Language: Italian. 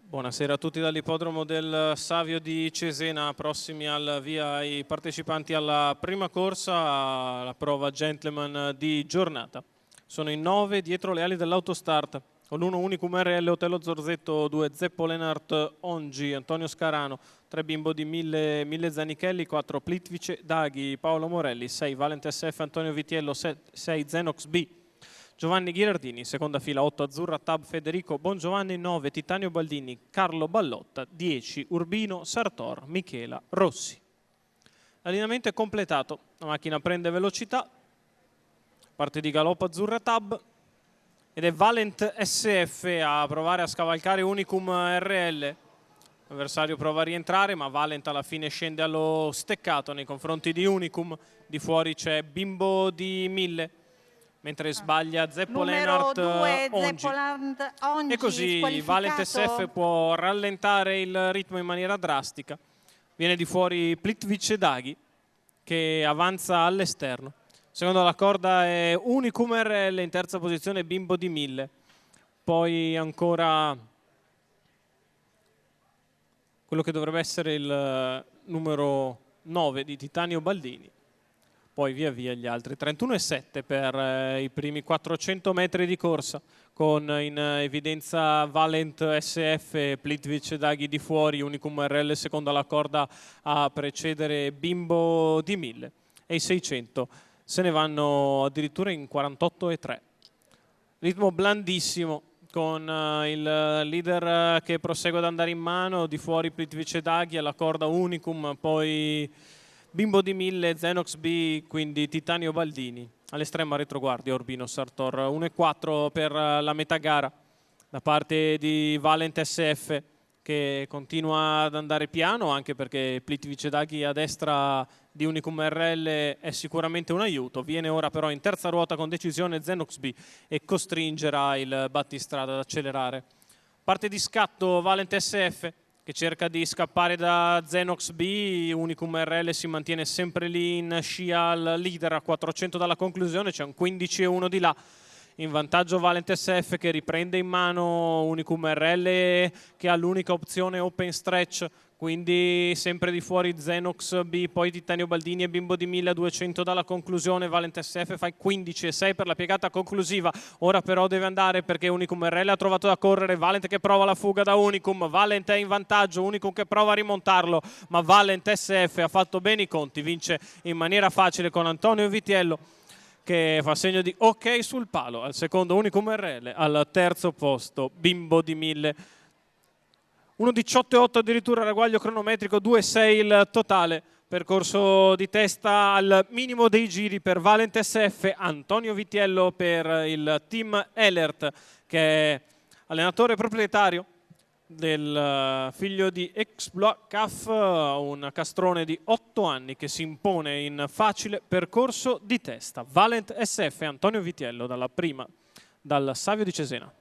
Buonasera a tutti dall'ippodromo del Savio di Cesena, prossimi al via i partecipanti alla prima corsa, la prova Gentleman di giornata. Sono in 9 dietro le ali dell'Autostart, con l'1 Unicum RL, Otello Zorzetto, 2 Zeppo Lenart Ongi, Antonio Scarano, 3 Bimbo di 1000 Zanichelli, 4 Plitvice Daghi, Paolo Morelli, 6 Valent SF Antonio Vitiello, 6 Zenox B, Giovanni Ghirardini, seconda fila 8 Azzurra Tab Federico Bongiovanni, 9 Titanio Baldini Carlo Ballotta, 10 Urbino Sartor Michela Rossi. L'allineamento è completato, la macchina prende velocità, parte di galoppo Azzurra Tab ed è Valent SF a provare a scavalcare Unicum RL. L'avversario prova a rientrare, ma Valent alla fine scende allo steccato nei confronti di Unicum. Di fuori c'è Bimbo di 1000. Mentre sbaglia Zeppo Lenart Ongi. E così Valent SF può rallentare il ritmo in maniera drastica. Viene di fuori Plitvice Daghi che avanza all'esterno. Secondo la corda è Unicum RL, in terza posizione Bimbo di 1000. Poi ancora quello che dovrebbe essere il numero 9 di Titanio Baldini. Poi via via gli altri. 31,7 per i primi 400 metri di corsa, con in evidenza Valent SF, Plitvice Daghi di fuori, Unicum RL secondo alla corda a precedere Bimbo di 1000. E i 600 se ne vanno addirittura in 48,3. Ritmo blandissimo, con il leader che prosegue ad andare in mano, di fuori Plitvice Daghi, alla corda Unicum, poi Bimbo di 1000, Zenox B, quindi Titanio Baldini. All'estrema retroguardia Urbino Sartor, 1,4 per la metà gara da parte di Valent SF, che continua ad andare piano, anche perché Plitvice Daghi a destra di Unicum RL è sicuramente un aiuto. Viene ora però in terza ruota con decisione Zenox B e costringerà il battistrada ad accelerare. Parte di scatto Valent SF, che cerca di scappare da Zenox B. Unicum RL si mantiene sempre lì in scia al leader a 400 dalla conclusione, c'è un 15,1 di là. In vantaggio Valent SF che riprende in mano Unicum RL, che ha l'unica opzione open stretch, quindi sempre di fuori Zenox B, poi Titanio Baldini e Bimbo di 1000 a 200 dalla conclusione. Valent SF fa 15,6 per la piegata conclusiva. Ora però deve andare perché Unicum RL ha trovato da correre. Valent che prova la fuga da Unicum, Valent è in vantaggio, Unicum che prova a rimontarlo, ma Valent SF ha fatto bene i conti, vince in maniera facile con Antonio Vitiello, che fa segno di ok sul palo. Al secondo Unicum RL, al terzo posto Bimbo di 1000. 1,18,8 addirittura ragguaglio cronometrico, 2,6 il totale. Percorso di testa al minimo dei giri per Valent SF. Antonio Vitiello per il team Elert, che è allenatore proprietario del figlio di Exploit CAF, un castrone di 8 anni che si impone in facile percorso di testa. Valent SF, Antonio Vitiello dal Savio di Cesena.